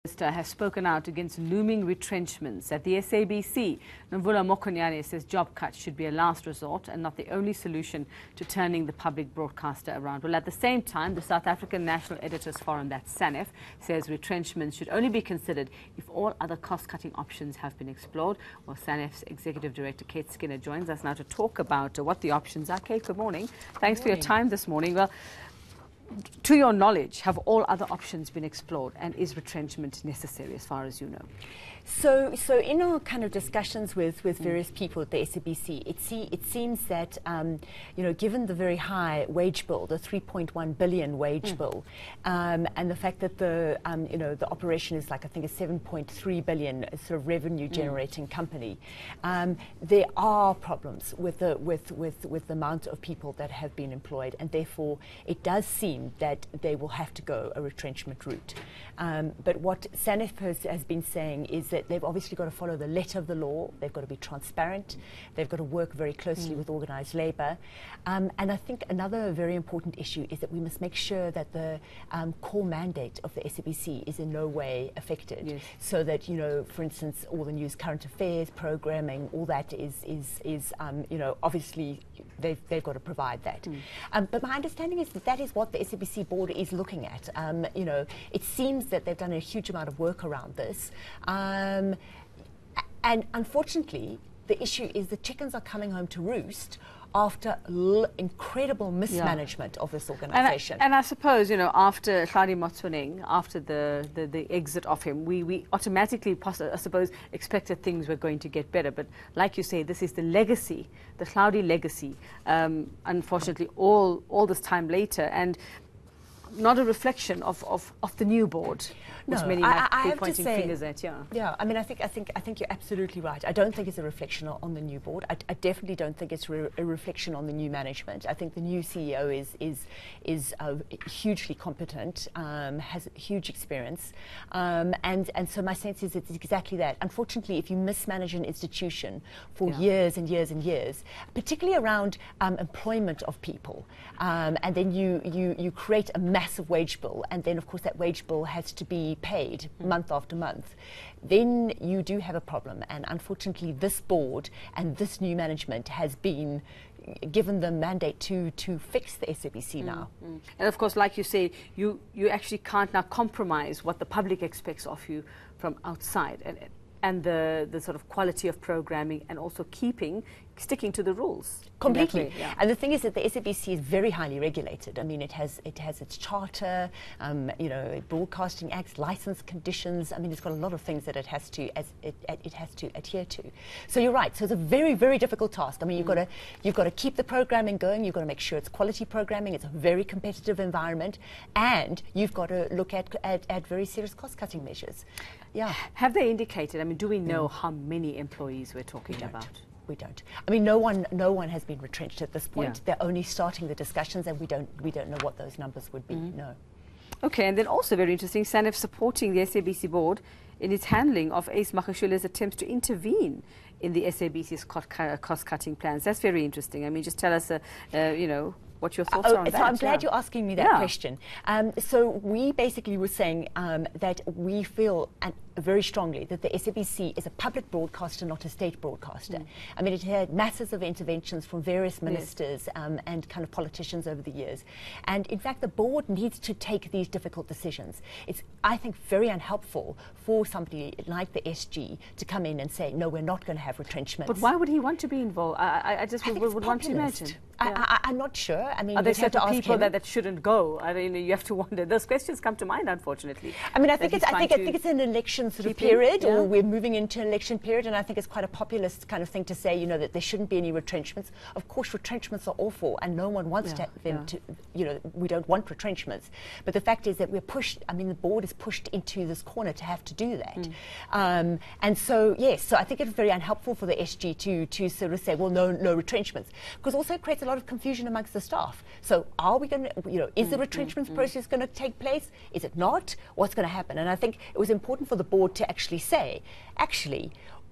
Has spoken out against looming retrenchments at the SABC. Nomvula Mokonyane says job cuts should be a last resort and not the only solution to turning the public broadcaster around. Well, at the same time, the South African National Editors Forum, that's Sanef, says retrenchments should only be considered if all other cost-cutting options have been explored. Well, Sanef's Executive Director, Kate Skinner, joins us now to talk about what the options are. Kate, good morning. Thanks for your time this morning. Well, to your knowledge, have all other options been explored, and is retrenchment necessary as far as you know? So in our kind of discussions with various people at the SABC, it seems that, given the very high wage bill, the 3.1 billion wage bill, and the fact that the operation is like, I think, a 7.3 billion sort of revenue generating company, there are problems with the amount of people that have been employed, and therefore it does seem that they will have to go a retrenchment route. But what Sanef has been saying is that they've obviously got to follow the letter of the law. They've got to be transparent. They've got to work very closely with organised labour. And I think another very important issue is that we must make sure that the core mandate of the SABC is in no way affected. Yes. So that, for instance, all the news, current affairs, programming, all that is obviously they've got to provide that. But my understanding is that is what the SABC board is looking at. It seems that they've done a huge amount of work around this. And unfortunately, the issue is the chickens are coming home to roost after incredible mismanagement of this organisation. And I suppose, after Hladi Motsoeneng, after the exit of him, we automatically, I suppose, expected things were going to get better. But like you say, this is the legacy, the Hladi legacy, unfortunately, all this time later. And not a reflection of the new board, which many might be pointing fingers at. Yeah. I mean, I think you're absolutely right. I don't think it's a reflection on the new board. I definitely don't think it's a reflection on the new management. I think the new CEO is hugely competent, has huge experience, and so my sense is it's exactly that. Unfortunately, if you mismanage an institution for years and years and years, particularly around employment of people, and then you create a massive wage bill, and then of course that wage bill has to be paid month after month, then you do have a problem. And unfortunately this board and this new management has been given the mandate to fix the SABC now. And of course, like you say, you actually can't now compromise what the public expects of you from outside, and the sort of quality of programming, and also sticking to the rules. Completely. And the thing is that the SABC is very highly regulated. I mean, it has its charter, broadcasting acts, license conditions. I mean, it's got a lot of things that it has to adhere to. So you're right. So it's a very, very difficult task. I mean, you've got to keep the programming going. You've got to make sure it's quality programming. It's a very competitive environment, and you've got to look at very serious cost-cutting measures. Yeah. Have they indicated? I mean, do we know how many employees we're talking about? We don't. I mean, no one has been retrenched at this point. They're only starting the discussions, and we don't know what those numbers would be. No. Okay, and then also very interesting, Sanef supporting the SABC board in its handling of Ace Makhashule's attempts to intervene in the SABC's cost-cutting plans. That's very interesting. I mean, just tell us, what your thoughts are on that. So I'm glad you're asking me that question. So we basically were saying that we feel very strongly that the SABC is a public broadcaster, not a state broadcaster. I mean, it had masses of interventions from various ministers and kind of politicians over the years. And in fact, the board needs to take these difficult decisions. It's, I think, very unhelpful for somebody like the SG to come in and say, no, we're not going to have retrenchments. But why would he want to be involved? I just would want to imagine. I'm not sure. I mean, are there certain people that shouldn't go? I mean, you have to wonder. Those questions come to mind, unfortunately. I mean, I think it's an election sort of period, or we're moving into an election period, and I think it's quite a populist kind of thing to say, that there shouldn't be any retrenchments. Of course, retrenchments are awful, and no one wants to have them to. We don't want retrenchments. But the fact is that we're pushed. I mean, the board is pushed into this corner to have to do that. And so, yes, so I think it's very unhelpful for the SG to sort of say, well, no retrenchments, because also it creates a lot of confusion amongst the staff. So are we going to, is the retrenchments process going to take place? Is it not? What's going to happen? And I think it was important for the board to actually say,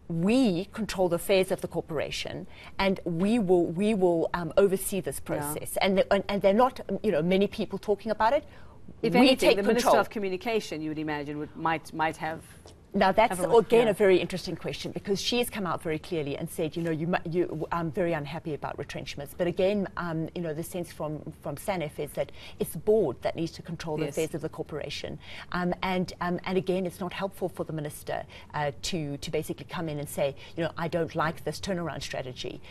we control the affairs of the corporation, and we will oversee this process. And they're not, many people talking about it. If we anything, take the control. Minister of Communication, you would imagine, might have... Now, that's again yeah. a very interesting question, because she has come out very clearly and said, I'm very unhappy about retrenchments. But again, the sense from Sanef is that it's the board that needs to control the affairs of the corporation. And again, it's not helpful for the minister to basically come in and say, I don't like this turnaround strategy.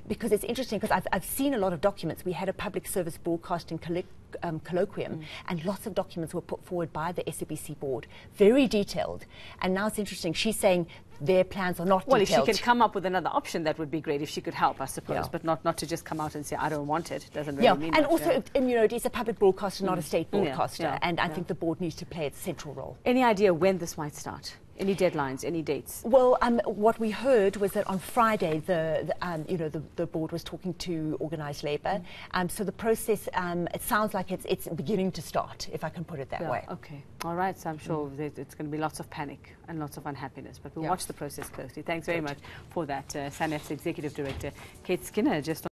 Because it's interesting, because I've seen a lot of documents. We had a public service broadcasting colloquium, and lots of documents were put forward by the SABC board, very detailed. And now it's interesting, she's saying their plans are not detailed. Well, if she could come up with another option, that would be great, if she could help, I suppose, Yeah. but not to just come out and say, I don't want it. Doesn't really mean and much, also, it is a public broadcaster, not a state broadcaster, yeah, and I think the board needs to play its central role. Any idea when this might start? Any deadlines, any dates? Well, what we heard was that on Friday, the board was talking to organised labour. So the process, it sounds like it's beginning to start, if I can put it that way. Okay. All right. So I'm sure it's going to be lots of panic and lots of unhappiness, but we'll watch the process closely. Thanks very much for that. Sanef's Executive Director, Kate Skinner, just